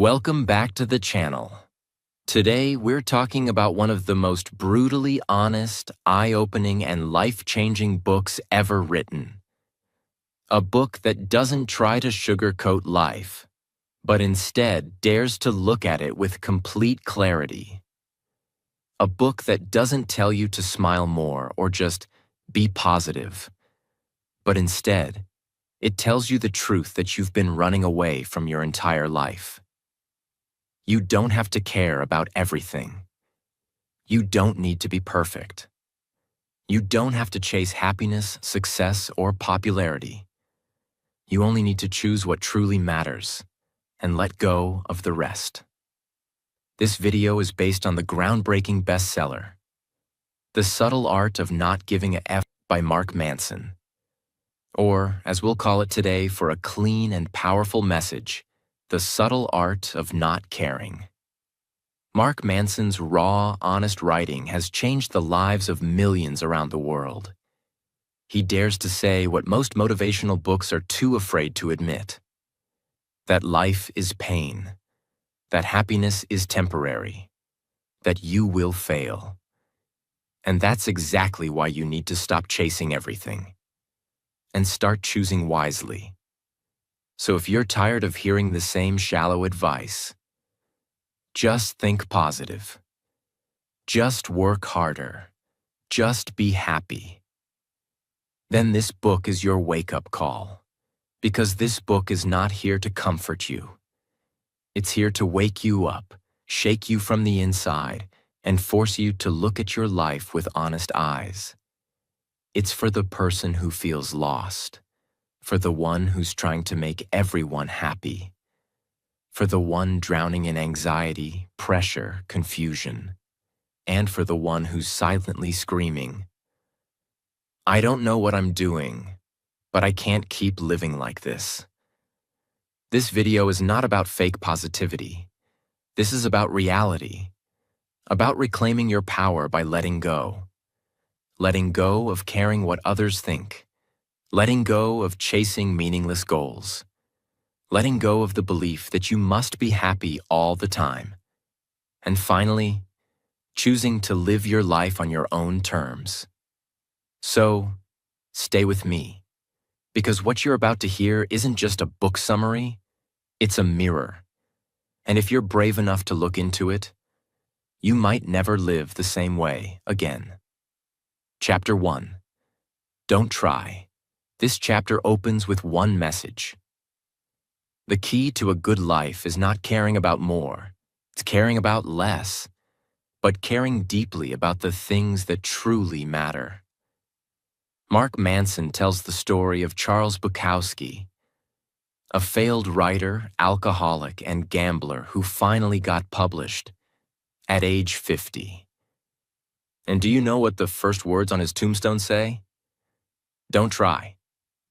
Welcome back to the channel. Today, we're talking about one of the most brutally honest, eye-opening, and life-changing books ever written. A book that doesn't try to sugarcoat life, but instead dares to look at it with complete clarity. A book that doesn't tell you to smile more or just be positive, but instead, it tells you the truth that you've been running away from your entire life. You don't have to care about everything. You don't need to be perfect. You don't have to chase happiness, success, or popularity. You only need to choose what truly matters and let go of the rest. This video is based on the groundbreaking bestseller, The Subtle Art of Not Giving a F by Mark Manson. Or, as we'll call it today for a clean and powerful message, The Subtle Art of Not Caring. Mark Manson's raw, honest writing has changed the lives of millions around the world. He dares to say what most motivational books are too afraid to admit: that life is pain, that happiness is temporary, that you will fail. And that's exactly why you need to stop chasing everything and start choosing wisely. So if you're tired of hearing the same shallow advice, just think positive. Just work harder. Just be happy. Then this book is your wake-up call, because this book is not here to comfort you. It's here to wake you up, shake you from the inside, and force you to look at your life with honest eyes. It's for the person who feels lost, for the one who's trying to make everyone happy, for the one drowning in anxiety, pressure, confusion, and for the one who's silently screaming, "I don't know what I'm doing, but I can't keep living like this." This video is not about fake positivity. This is about reality, about reclaiming your power by letting go of caring what others think, letting go of chasing meaningless goals, letting go of the belief that you must be happy all the time, and finally, choosing to live your life on your own terms. So, stay with me, because what you're about to hear isn't just a book summary, it's a mirror. And if you're brave enough to look into it, you might never live the same way again. Chapter 1. Don't try. This chapter opens with one message. The key to a good life is not caring about more, it's caring about less, but caring deeply about the things that truly matter. Mark Manson tells the story of Charles Bukowski, a failed writer, alcoholic, and gambler who finally got published at age 50. And do you know what the first words on his tombstone say? Don't try.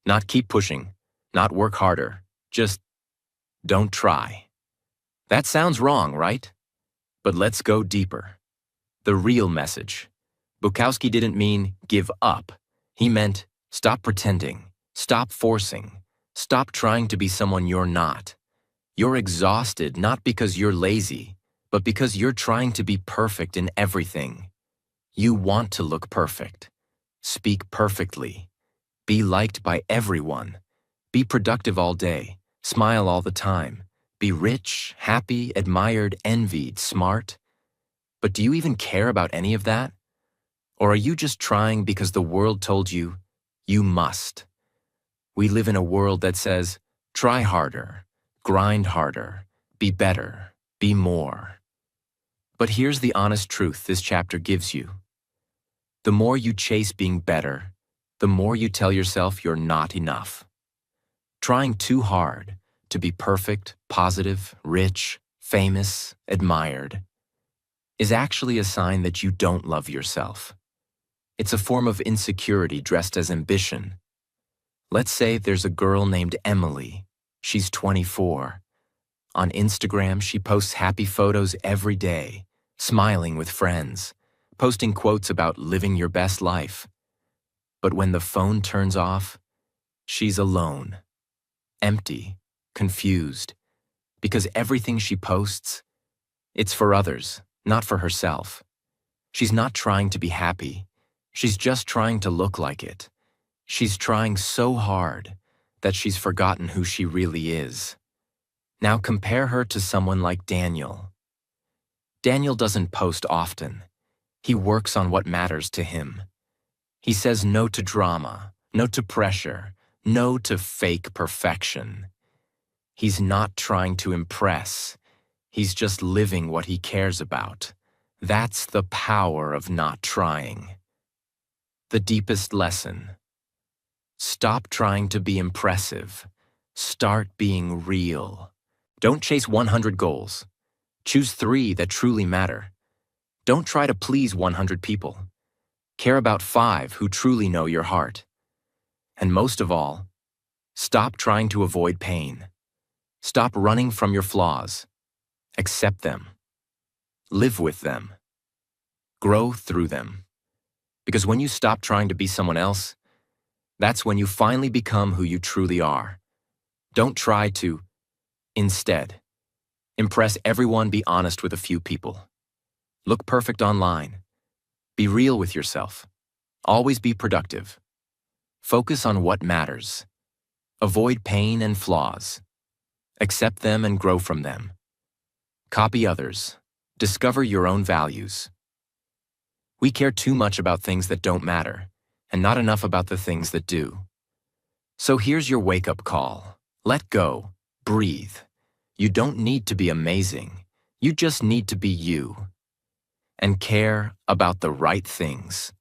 Not keep pushing, not work harder, just don't try. That sounds wrong, right? But let's go deeper. The real message. Bukowski didn't mean give up. He meant stop pretending, stop forcing, stop trying to be someone you're not. You're exhausted not because you're lazy, but because you're trying to be perfect in everything. You want to look perfect, speak perfectly, be liked by everyone, be productive all day, smile all the time, be rich, happy, admired, envied, smart. But do you even care about any of that? Or are you just trying because the world told you, you must? We live in a world that says, try harder, grind harder, be better, be more. But here's the honest truth this chapter gives you. The more you chase being better, the more you tell yourself you're not enough. Trying too hard to be perfect, positive, rich, famous, admired is actually a sign that you don't love yourself. It's a form of insecurity dressed as ambition. Let's say there's a girl named Emily. She's 24. On Instagram, she posts happy photos every day, smiling with friends, posting quotes about living your best life. But when the phone turns off, she's alone, empty, confused, because everything she posts, it's for others, not for herself. She's not trying to be happy. She's just trying to look like it. She's trying so hard that she's forgotten who she really is. Now compare her to someone like Daniel. Daniel doesn't post often. He works on what matters to him. He says no to drama, no to pressure, no to fake perfection. He's not trying to impress. He's just living what he cares about. That's the power of not trying. The deepest lesson. Stop trying to be impressive. Start being real. Don't chase 100 goals. Choose 3 that truly matter. Don't try to please 100 people. Care about 5 who truly know your heart. And most of all, stop trying to avoid pain. Stop running from your flaws. Accept them. Live with them. Grow through them. Because when you stop trying to be someone else, that's when you finally become who you truly are. Don't try to, instead, impress everyone, be honest with a few people. Look perfect online. Be real with yourself. Always be productive. Focus on what matters. Avoid pain and flaws. Accept them and grow from them. Copy others. Discover your own values. We care too much about things that don't matter, and not enough about the things that do. So here's your wake-up call. Let go. Breathe. You don't need to be amazing. You just need to be you. And care about the right things.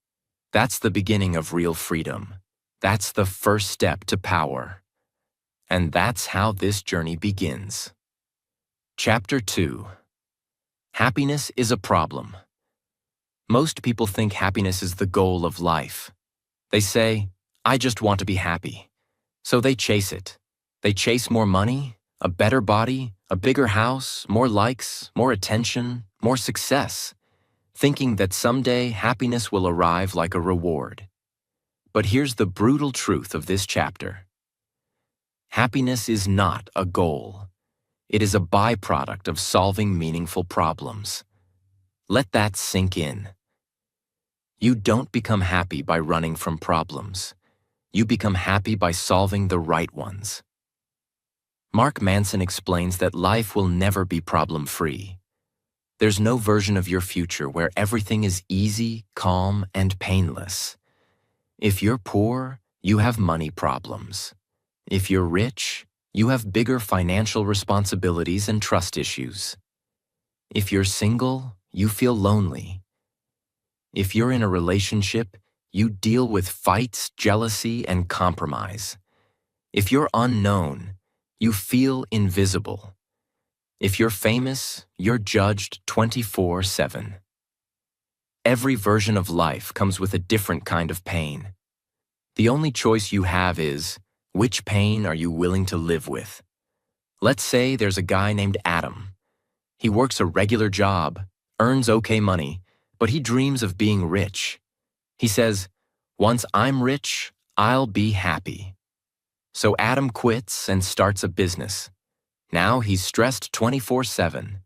That's the beginning of real freedom. That's the first step to power. And that's how this journey begins. Chapter 2. Happiness is a problem. Most people think happiness is the goal of life. They say, I just want to be happy. So they chase it. They chase more money, a better body, a bigger house, more likes, more attention, more success, thinking that someday happiness will arrive like a reward. But here's the brutal truth of this chapter. Happiness is not a goal. It is a byproduct of solving meaningful problems. Let that sink in. You don't become happy by running from problems. You become happy by solving the right ones. Mark Manson explains that life will never be problem-free. There's no version of your future where everything is easy, calm, and painless. If you're poor, you have money problems. If you're rich, you have bigger financial responsibilities and trust issues. If you're single, you feel lonely. If you're in a relationship, you deal with fights, jealousy, and compromise. If you're unknown, you feel invisible. If you're famous, you're judged 24/7. Every version of life comes with a different kind of pain. The only choice you have is, which pain are you willing to live with? Let's say there's a guy named Adam. He works a regular job, earns okay money, but he dreams of being rich. He says, once I'm rich, I'll be happy. So Adam quits and starts a business. Now he's stressed 24/7.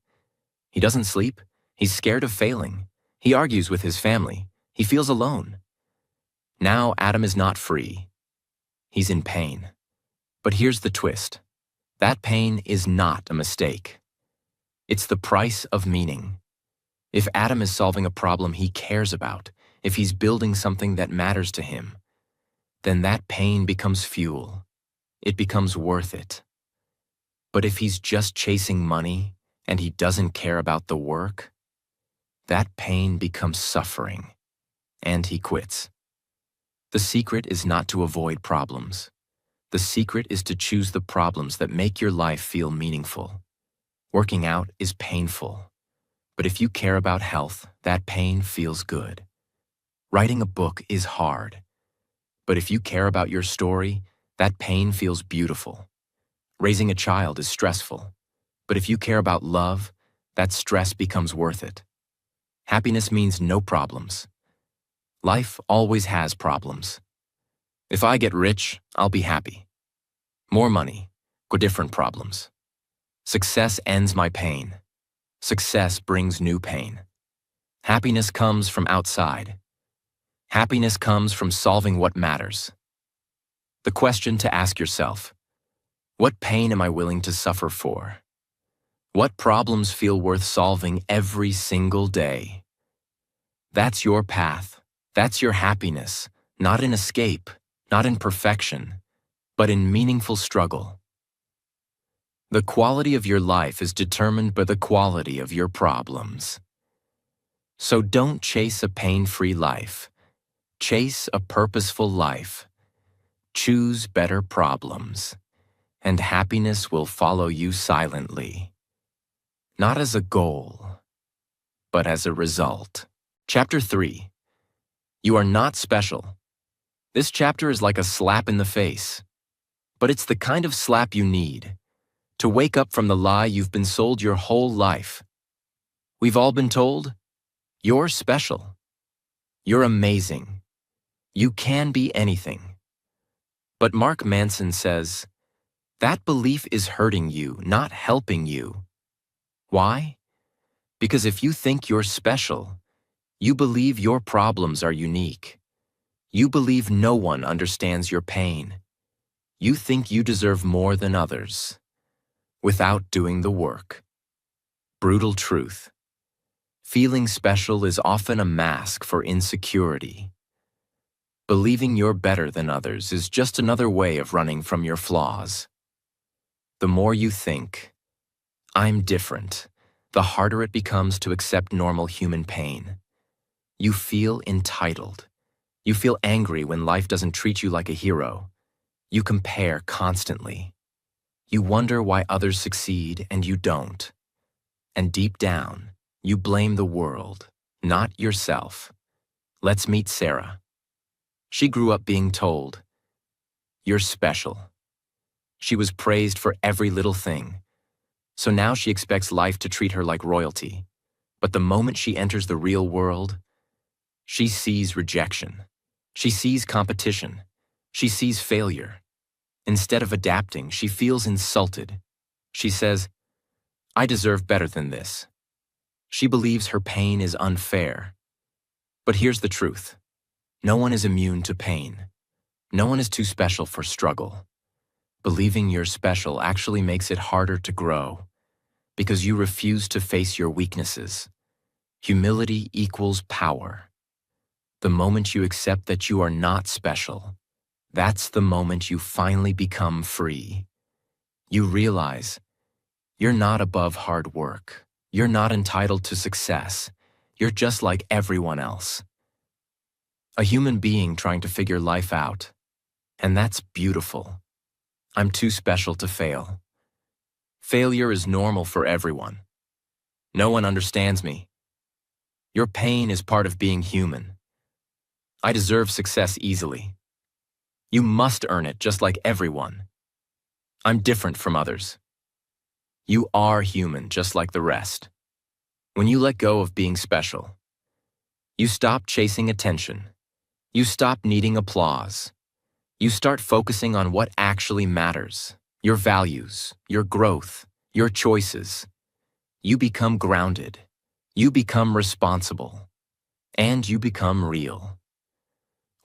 He doesn't sleep. He's scared of failing. He argues with his family. He feels alone. Now Adam is not free. He's in pain. But here's the twist. That pain is not a mistake. It's the price of meaning. If Adam is solving a problem he cares about, if he's building something that matters to him, then that pain becomes fuel. It becomes worth it. But if he's just chasing money and he doesn't care about the work, that pain becomes suffering, and he quits. The secret is not to avoid problems. The secret is to choose the problems that make your life feel meaningful. Working out is painful, but if you care about health, that pain feels good. Writing a book is hard, but if you care about your story, that pain feels beautiful. Raising a child is stressful, but if you care about love, that stress becomes worth it. Happiness means no problems. Life always has problems. If I get rich, I'll be happy. More money, different problems. Success ends my pain. Success brings new pain. Happiness comes from outside. Happiness comes from solving what matters. The question to ask yourself: what pain am I willing to suffer for? What problems feel worth solving every single day? That's your path. That's your happiness, not in escape, not in perfection, but in meaningful struggle. The quality of your life is determined by the quality of your problems. So don't chase a pain-free life. Chase a purposeful life. Choose better problems, and happiness will follow you silently. Not as a goal, but as a result. Chapter 3. You are not special. This chapter is like a slap in the face, but it's the kind of slap you need to wake up from the lie you've been sold your whole life. We've all been told, you're special. You're amazing. You can be anything. But Mark Manson says, that belief is hurting you, not helping you. Why? Because if you think you're special, you believe your problems are unique. You believe no one understands your pain. You think you deserve more than others, without doing the work. Brutal truth. Feeling special is often a mask for insecurity. Believing you're better than others is just another way of running from your flaws. The more you think, I'm different, the harder it becomes to accept normal human pain. You feel entitled. You feel angry when life doesn't treat you like a hero. You compare constantly. You wonder why others succeed and you don't. And deep down, you blame the world, not yourself. Let's meet Sarah. She grew up being told, you're special. She was praised for every little thing. So now she expects life to treat her like royalty. But the moment she enters the real world, she sees rejection. She sees competition. She sees failure. Instead of adapting, she feels insulted. She says, I deserve better than this. She believes her pain is unfair. But here's the truth. No one is immune to pain. No one is too special for struggle. Believing you're special actually makes it harder to grow, because you refuse to face your weaknesses. Humility equals power. The moment you accept that you are not special, that's the moment you finally become free. You realize you're not above hard work. You're not entitled to success. You're just like everyone else. A human being trying to figure life out. And that's beautiful. I'm too special to fail. Failure is normal for everyone. No one understands me. Your pain is part of being human. I deserve success easily. You must earn it just like everyone. I'm different from others. You are human just like the rest. When you let go of being special, you stop chasing attention. You stop needing applause. You start focusing on what actually matters, your values, your growth, your choices. You become grounded. You become responsible. And you become real.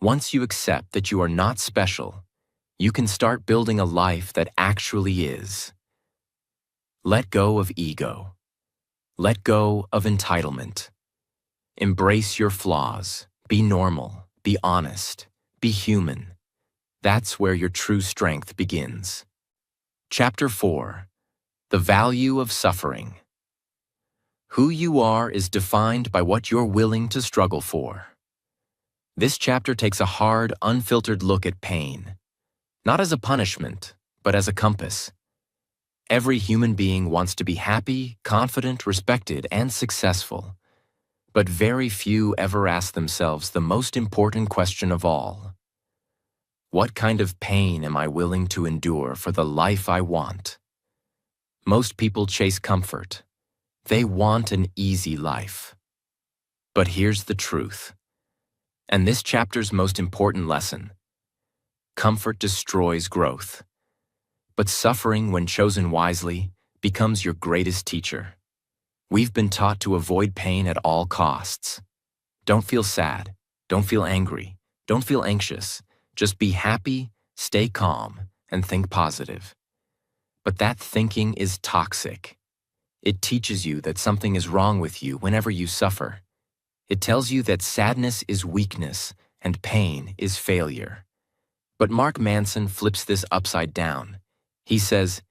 Once you accept that you are not special, you can start building a life that actually is. Let go of ego. Let go of entitlement. Embrace your flaws. Be normal. Be honest. Be human. That's where your true strength begins. Chapter 4. The Value of Suffering. Who you are is defined by what you're willing to struggle for. This chapter takes a hard, unfiltered look at pain, not as a punishment, but as a compass. Every human being wants to be happy, confident, respected, and successful. But very few ever ask themselves the most important question of all. What kind of pain am I willing to endure for the life I want? Most people chase comfort. They want an easy life. But here's the truth, and this chapter's most important lesson. Comfort destroys growth. But suffering, when chosen wisely, becomes your greatest teacher. We've been taught to avoid pain at all costs. Don't feel sad. Don't feel angry. Don't feel anxious. Just be happy, stay calm, and think positive. But that thinking is toxic. It teaches you that something is wrong with you whenever you suffer. It tells you that sadness is weakness and pain is failure. But Mark Manson flips this upside down. He says,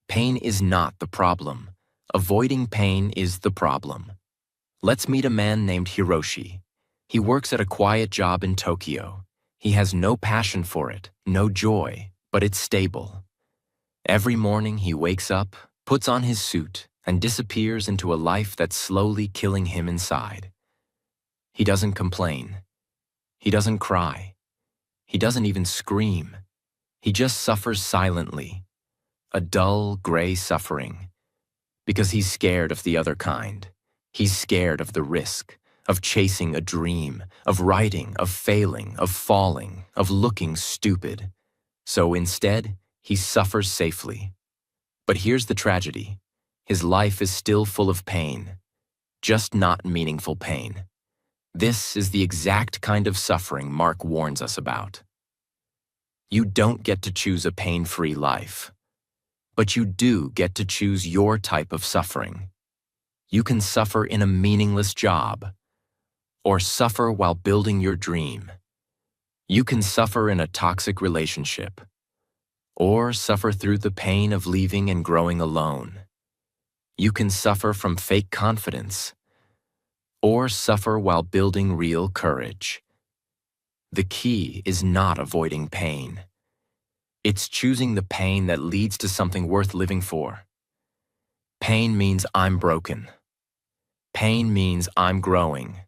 pain is not the problem. Avoiding pain is the problem. Let's meet a man named Hiroshi. He works at a quiet job in Tokyo. He has no passion for it, no joy, but it's stable. Every morning he wakes up, puts on his suit, and disappears into a life that's slowly killing him inside. He doesn't complain. He doesn't cry. He doesn't even scream. He just suffers silently, a dull, gray suffering, because he's scared of the other kind. He's scared of the risk, of chasing a dream, of writing, of failing, of falling, of looking stupid. So instead, he suffers safely. But here's the tragedy. His life is still full of pain, just not meaningful pain. This is the exact kind of suffering Mark warns us about. You don't get to choose a pain-free life, but you do get to choose your type of suffering. You can suffer in a meaningless job, or suffer while building your dream. You can suffer in a toxic relationship, or suffer through the pain of leaving and growing alone. You can suffer from fake confidence, or suffer while building real courage. The key is not avoiding pain. It's choosing the pain that leads to something worth living for. Pain means I'm broken. Pain means I'm growing.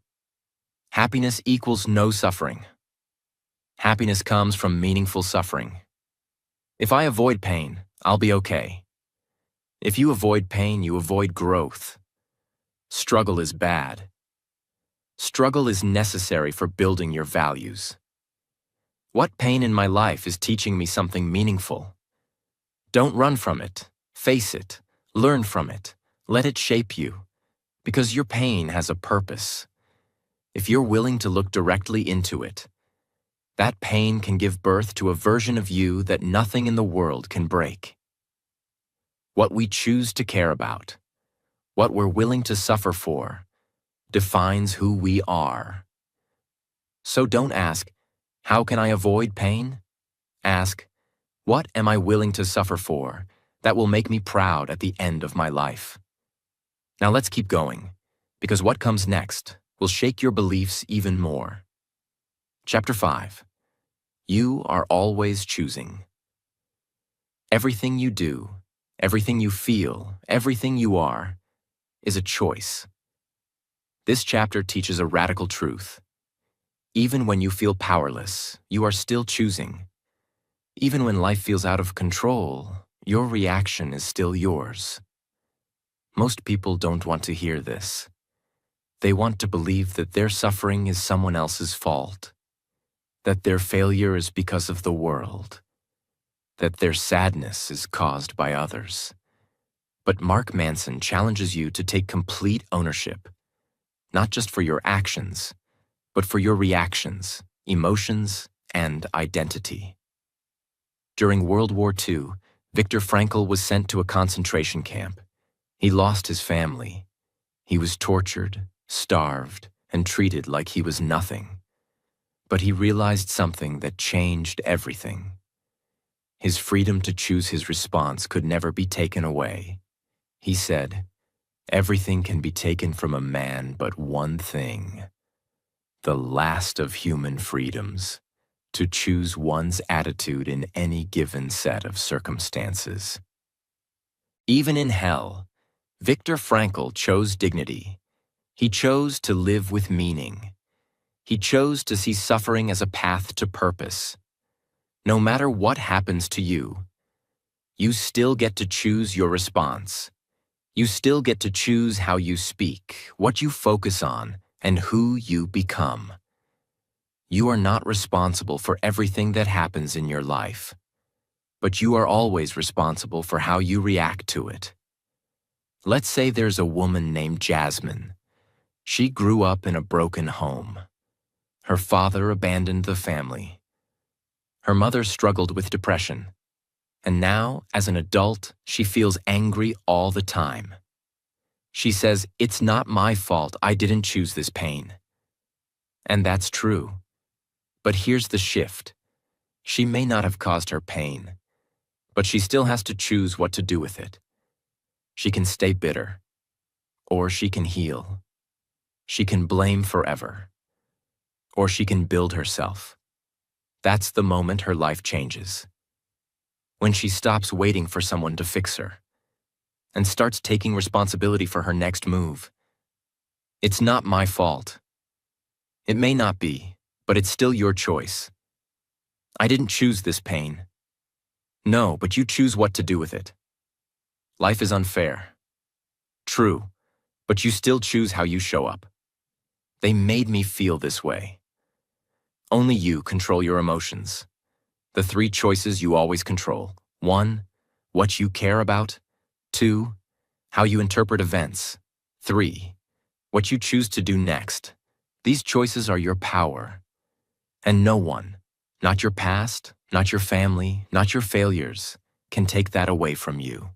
Happiness equals no suffering. Happiness comes from meaningful suffering. If I avoid pain, I'll be okay. If you avoid pain, you avoid growth. Struggle is bad. Struggle is necessary for building your values. What pain in my life is teaching me something meaningful? Don't run from it. Face it. Learn from it. Let it shape you. Because your pain has a purpose. If you're willing to look directly into it, that pain can give birth to a version of you that nothing in the world can break. What we choose to care about, what we're willing to suffer for, defines who we are. So don't ask, how can I avoid pain? Ask, what am I willing to suffer for that will make me proud at the end of my life? Now let's keep going, because what comes next will shake your beliefs even more. Chapter 5. You are always choosing. Everything you do, everything you feel, everything you are, is a choice. This chapter teaches a radical truth. Even when you feel powerless, you are still choosing. Even when life feels out of control, your reaction is still yours. Most people don't want to hear this. They want to believe that their suffering is someone else's fault, that their failure is because of the world, that their sadness is caused by others. But Mark Manson challenges you to take complete ownership, not just for your actions, but for your reactions, emotions, and identity. During World War II, Viktor Frankl was sent to a concentration camp. He lost his family. He was tortured, starved, and treated like he was nothing. But he realized something that changed everything. His freedom to choose his response could never be taken away. He said, "Everything can be taken from a man but one thing, the last of human freedoms, to choose one's attitude in any given set of circumstances." Even in hell, Viktor Frankl chose dignity. He chose to live with meaning. He chose to see suffering as a path to purpose. No matter what happens to you, you still get to choose your response. You still get to choose how you speak, what you focus on, and who you become. You are not responsible for everything that happens in your life, but you are always responsible for how you react to it. Let's say there's a woman named Jasmine. She grew up in a broken home. Her father abandoned the family. Her mother struggled with depression. And now, as an adult, she feels angry all the time. She says, "It's not my fault, I didn't choose this pain." And that's true. But here's the shift. She may not have caused her pain, but she still has to choose what to do with it. She can stay bitter, or she can heal. She can blame forever, or she can build herself. That's the moment her life changes. When she stops waiting for someone to fix her and starts taking responsibility for her next move. It's not my fault. It may not be, but it's still your choice. I didn't choose this pain. No, but you choose what to do with it. Life is unfair. True, but you still choose how you show up. They made me feel this way. Only you control your emotions. The 3 choices you always control. 1, what you care about. 2, how you interpret events. 3, what you choose to do next. These choices are your power. And no one, not your past, not your family, not your failures, can take that away from you.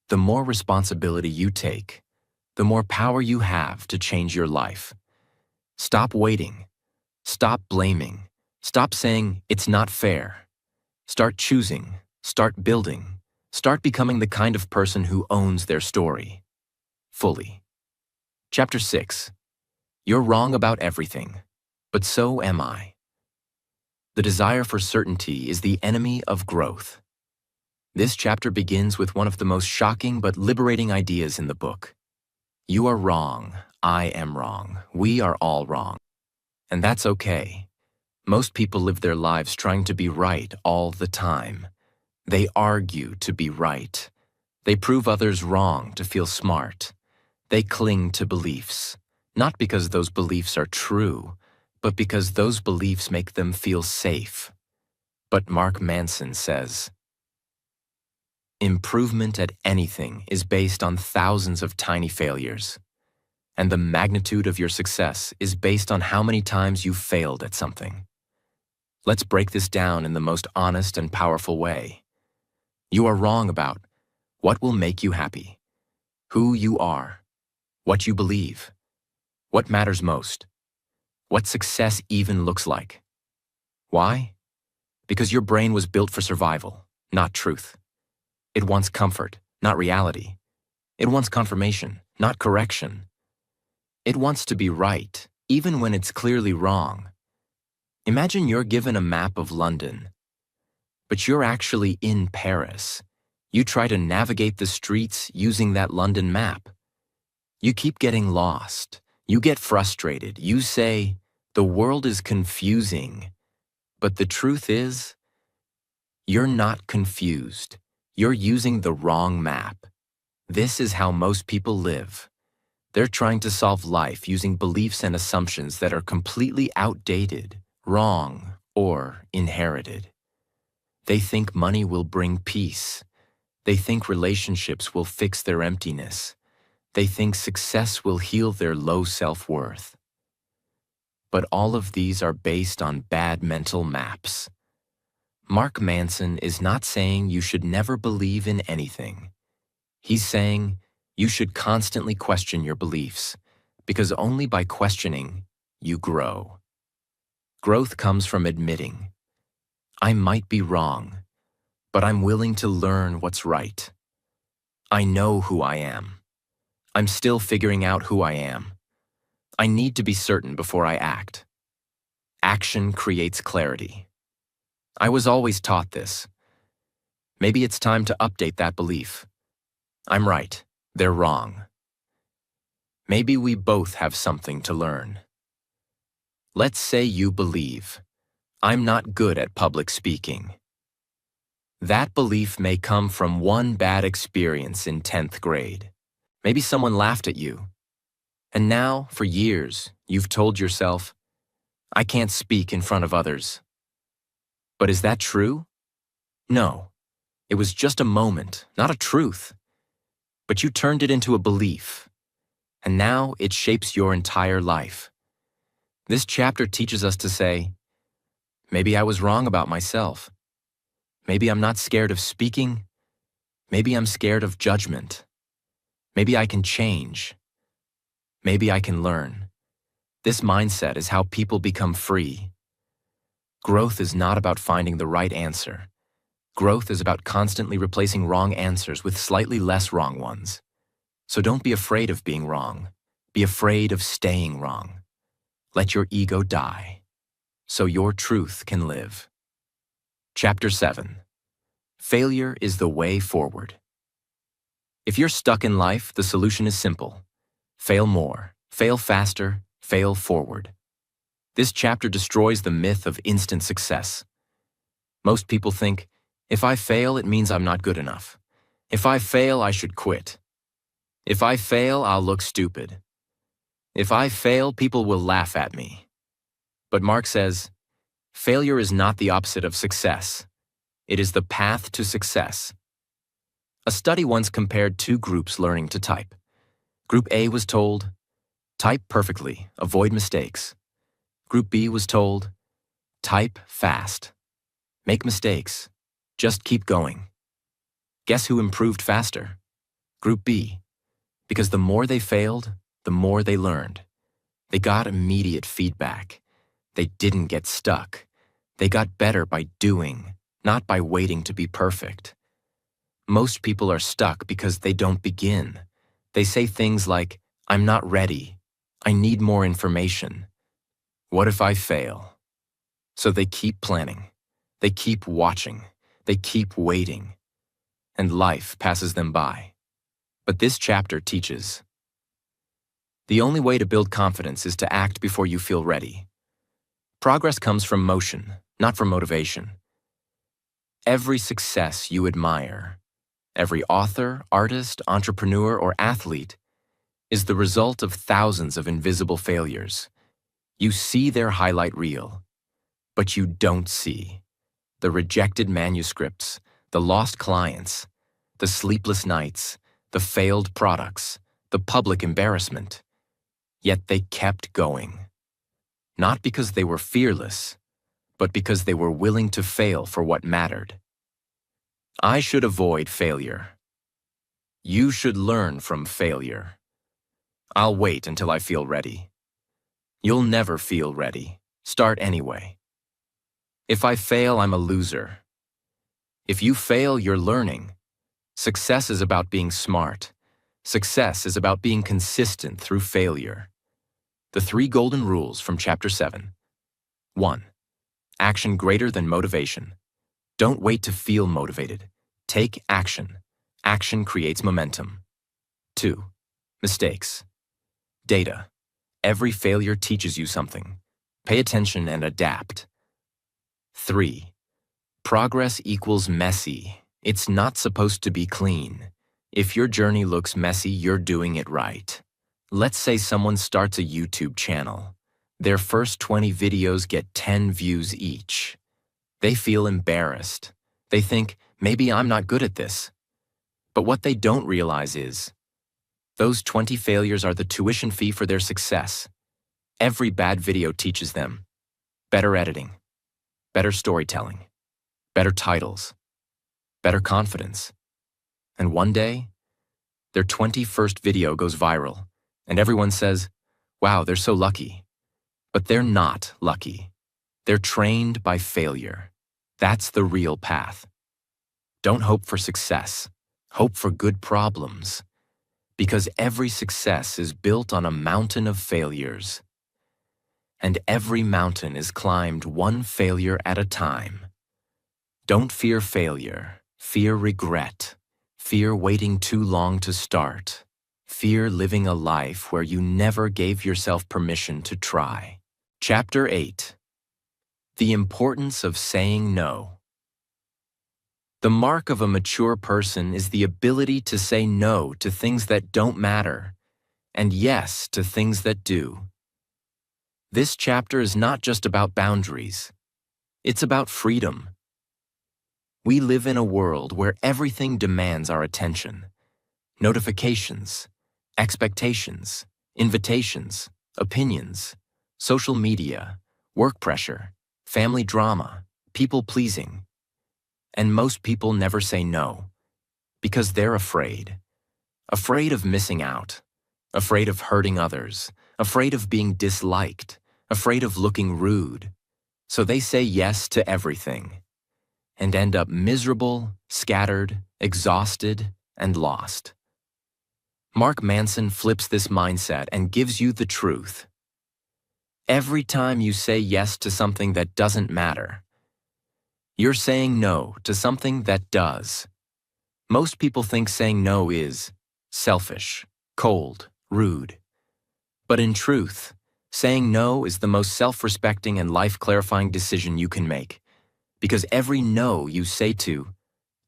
The more responsibility you take, the more power you have to change your life. Stop waiting. Stop blaming. Stop saying, "It's not fair." Start choosing. Start building. Start becoming the kind of person who owns their story. Fully. Chapter 6. You're wrong about everything, but so am I. The desire for certainty is the enemy of growth. This chapter begins with one of the most shocking but liberating ideas in the book. You are wrong. I am wrong. We are all wrong. And that's okay. Most people live their lives trying to be right all the time. They argue to be right. They prove others wrong to feel smart. They cling to beliefs, not because those beliefs are true, but because those beliefs make them feel safe. But Mark Manson says, improvement at anything is based on thousands of tiny failures. And the magnitude of your success is based on how many times you failed at something. Let's break this down in the most honest and powerful way. You are wrong about what will make you happy, who you are, what you believe, what matters most, what success even looks like. Why? Because your brain was built for survival, not truth. It wants comfort, not reality. It wants confirmation, not correction. It wants to be right, even when it's clearly wrong. Imagine you're given a map of London, but you're actually in Paris. You try to navigate the streets using that London map. You keep getting lost. You get frustrated. You say, "The world is confusing." But the truth is, you're not confused. You're using the wrong map. This is how most people live. They're trying to solve life using beliefs and assumptions that are completely outdated, wrong, or inherited. They think money will bring peace. They think relationships will fix their emptiness. They think success will heal their low self-worth. But all of these are based on bad mental maps. Mark Manson is not saying you should never believe in anything. He's saying you should constantly question your beliefs, because only by questioning, you grow. Growth comes from admitting, I might be wrong, but I'm willing to learn what's right. I know who I am. I'm still figuring out who I am. I need to be certain before I act. Action creates clarity. I was always taught this. Maybe it's time to update that belief. I'm right, they're wrong. Maybe we both have something to learn. Let's say you believe, I'm not good at public speaking. That belief may come from one bad experience in 10th grade. Maybe someone laughed at you. And now, for years, you've told yourself, I can't speak in front of others. But is that true? No. It was just a moment, not a truth. but you turned it into a belief, and now it shapes your entire life. This chapter teaches us to say, maybe I was wrong about myself. Maybe I'm not scared of speaking. Maybe I'm scared of judgment. Maybe I can change. Maybe I can learn. This mindset is how people become free. Growth is not about finding the right answer. Growth is about constantly replacing wrong answers with slightly less wrong ones. So don't be afraid of being wrong. Be afraid of staying wrong. Let your ego die, so your truth can live. Chapter 7. Failure is the way forward. If you're stuck in life, the solution is simple. Fail more, fail faster, fail forward. This chapter destroys the myth of instant success. Most people think, if I fail, it means I'm not good enough. If I fail, I should quit. If I fail, I'll look stupid. If I fail, people will laugh at me. But Mark says, failure is not the opposite of success. It is the path to success. A study once compared two groups learning to type. Group A was told, type perfectly, avoid mistakes. Group B was told, type fast. Make mistakes. Just keep going. Guess who improved faster? Group B. Because the more they failed, the more they learned. They got immediate feedback. They didn't get stuck. They got better by doing, not by waiting to be perfect. Most people are stuck because they don't begin. They say things like, I'm not ready. I need more information. What if I fail? So they keep planning. They keep watching. They keep waiting. And life passes them by. But this chapter teaches, the only way to build confidence is to act before you feel ready. Progress comes from motion, not from motivation. Every success you admire, every author, artist, entrepreneur, or athlete is the result of thousands of invisible failures. You see their highlight reel, but you don't see the rejected manuscripts, the lost clients, the sleepless nights, the failed products, the public embarrassment. Yet they kept going. Not because they were fearless, but because they were willing to fail for what mattered. I should avoid failure. You should learn from failure. I'll wait until I feel ready. You'll never feel ready. Start anyway. If I fail, I'm a loser. If you fail, you're learning. Success is about being smart. Success is about being consistent through failure. The 3 golden rules from Chapter 7. 1. Action greater than motivation. Don't wait to feel motivated. Take action. Action creates momentum. 2. Mistakes. Data. Every failure teaches you something. Pay attention and adapt. 3. Progress equals messy. It's not supposed to be clean. If your journey looks messy, you're doing it right. Let's say someone starts a YouTube channel. Their first 20 videos get 10 views each. They feel embarrassed. They think, maybe I'm not good at this. But what they don't realize is, those 20 failures are the tuition fee for their success. Every bad video teaches them better editing, better storytelling, better titles, better confidence. And one day, their 21st video goes viral, and everyone says, wow, they're so lucky. But they're not lucky. They're trained by failure. That's the real path. Don't hope for success. Hope for good problems. Because every success is built on a mountain of failures. And every mountain is climbed one failure at a time. Don't fear failure. Fear regret. Fear waiting too long to start. Fear living a life where you never gave yourself permission to try. Chapter 8. The importance of saying no. The mark of a mature person is the ability to say no to things that don't matter, and yes to things that do. This chapter is not just about boundaries. It's about freedom. We live in a world where everything demands our attention. notifications, expectations, invitations, opinions, social media, work pressure, family drama, people-pleasing. And most people never say no because they're afraid. Afraid of missing out, afraid of hurting others, afraid of being disliked, afraid of looking rude. So they say yes to everything and end up miserable, scattered, exhausted, and lost. Mark Manson flips this mindset and gives you the truth. Every time you say yes to something that doesn't matter, you're saying no to something that does. Most people think saying no is selfish, cold, rude. But in truth, saying no is the most self-respecting and life-clarifying decision you can make, because every no you say to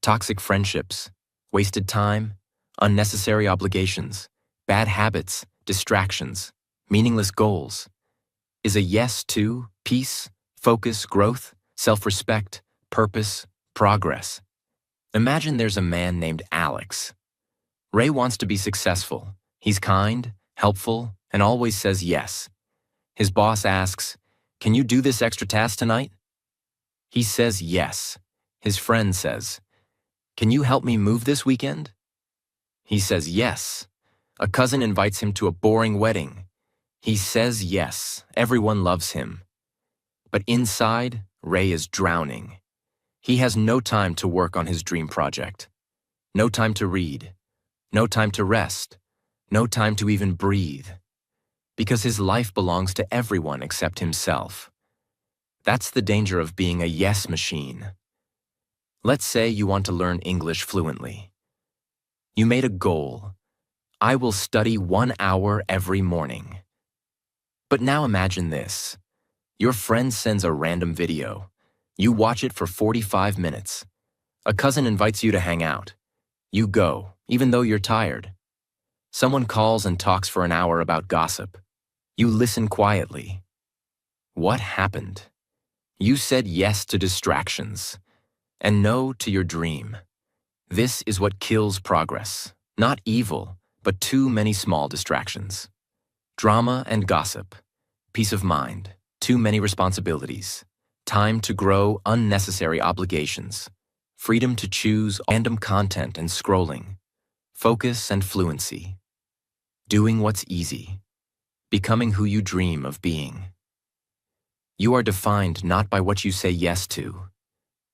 toxic friendships, wasted time, unnecessary obligations, bad habits, distractions, meaningless goals, is a yes to peace, focus, growth, self-respect, purpose, progress. Imagine there's a man named Alex. Ray wants to be successful. He's kind, helpful, and always says yes. His boss asks, "Can you do this extra task tonight?" He says yes. His friend says, "Can you help me move this weekend?" He says yes. A cousin invites him to a boring wedding. He says yes. Everyone loves him. But inside, Ray is drowning. He has no time to work on his dream project. No time to read. No time to rest. No time to even breathe. Because his life belongs to everyone except himself. That's the danger of being a yes machine. Let's say you want to learn English fluently. You made a goal. I will study 1 hour every morning. But now imagine this. Your friend sends a random video. You watch it for 45 minutes. A cousin invites you to hang out. You go, even though you're tired. Someone calls and talks for an hour about gossip. You listen quietly. What happened? You said yes to distractions and no to your dream. This is what kills progress. Not evil, but too many small distractions. Drama and gossip. Peace of mind. Too many responsibilities. Time to grow, unnecessary obligations. Freedom to choose random content and scrolling. Focus and fluency. Doing what's easy. Becoming who you dream of being. You are defined not by what you say yes to,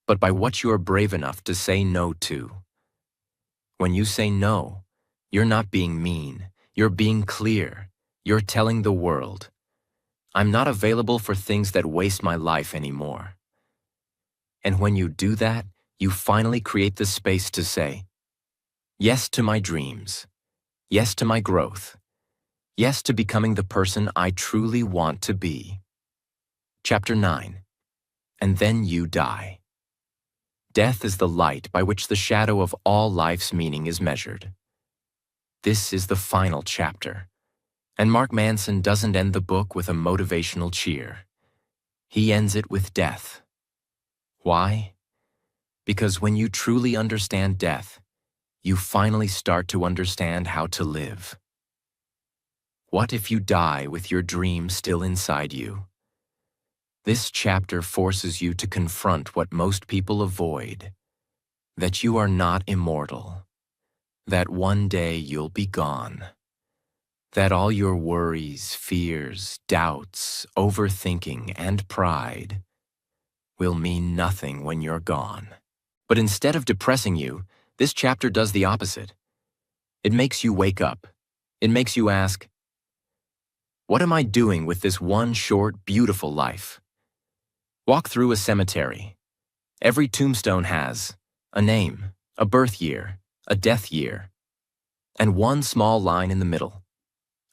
but by what you are brave enough to say no to. When you say no, you're not being mean, you're being clear, you're telling the world, I'm not available for things that waste my life anymore. And when you do that, you finally create the space to say, yes to my dreams, yes to my growth, yes to becoming the person I truly want to be. Chapter 9. And then you die. Death is the light by which the shadow of all life's meaning is measured. This is the final chapter. And Mark Manson doesn't end the book with a motivational cheer. He ends it with death. Why? Because when you truly understand death, you finally start to understand how to live. What if you die with your dream still inside you? This chapter forces you to confront what most people avoid, that you are not immortal, that one day you'll be gone, that all your worries, fears, doubts, overthinking, and pride will mean nothing when you're gone. But instead of depressing you, this chapter does the opposite. It makes you wake up. It makes you ask, what am I doing with this one short, beautiful life? Walk through a cemetery. Every tombstone has a name, a birth year, a death year, and one small line in the middle,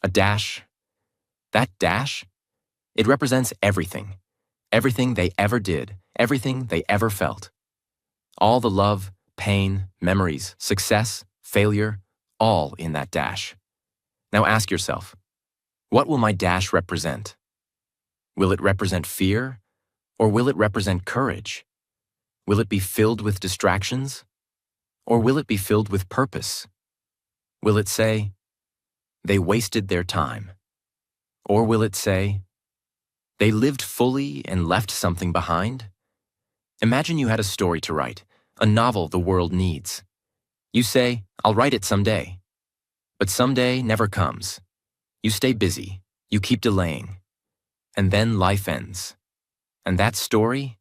a dash. That dash, it represents everything, everything they ever did, everything they ever felt. All the love, pain, memories, success, failure, all in that dash. Now ask yourself, what will my dash represent? Will it represent fear? Or will it represent courage? Will it be filled with distractions? Or will it be filled with purpose? Will it say, they wasted their time? Or will it say, they lived fully and left something behind? Imagine you had a story to write, a novel the world needs. You say, I'll write it someday. But someday never comes. You stay busy, you keep delaying, and then life ends. And that story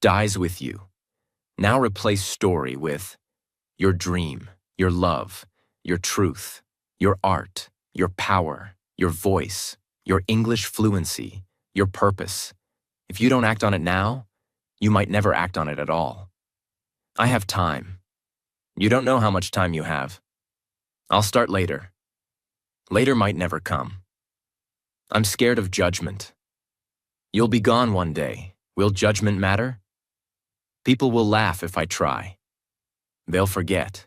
dies with you. Now replace story with your dream, your love, your truth, your art, your power, your voice, your English fluency, your purpose. If you don't act on it now, you might never act on it at all. I have time. You don't know how much time you have. I'll start later. Later might never come. I'm scared of judgment. You'll be gone one day. Will judgment matter? People will laugh if I try. They'll forget,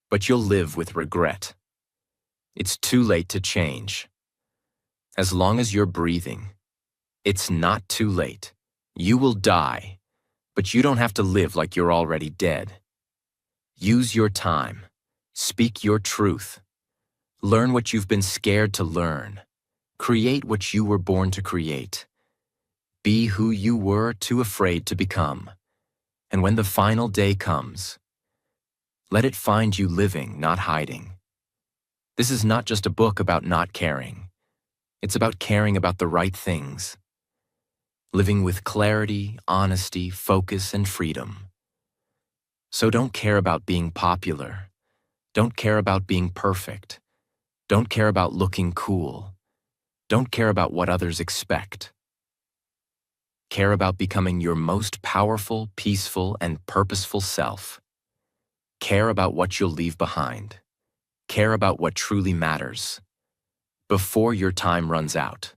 but you'll live with regret. It's too late to change. As long as you're breathing, it's not too late. You will die, but you don't have to live like you're already dead. Use your time. Speak your truth. Learn what you've been scared to learn. Create what you were born to create. Be who you were too afraid to become. And when the final day comes, let it find you living, not hiding. This is not just a book about not caring. It's about caring about the right things. Living with clarity, honesty, focus, and freedom. So don't care about being popular. Don't care about being perfect. Don't care about looking cool. Don't care about what others expect. Care about becoming your most powerful, peaceful, and purposeful self. Care about what you'll leave behind. Care about what truly matters. Before your time runs out.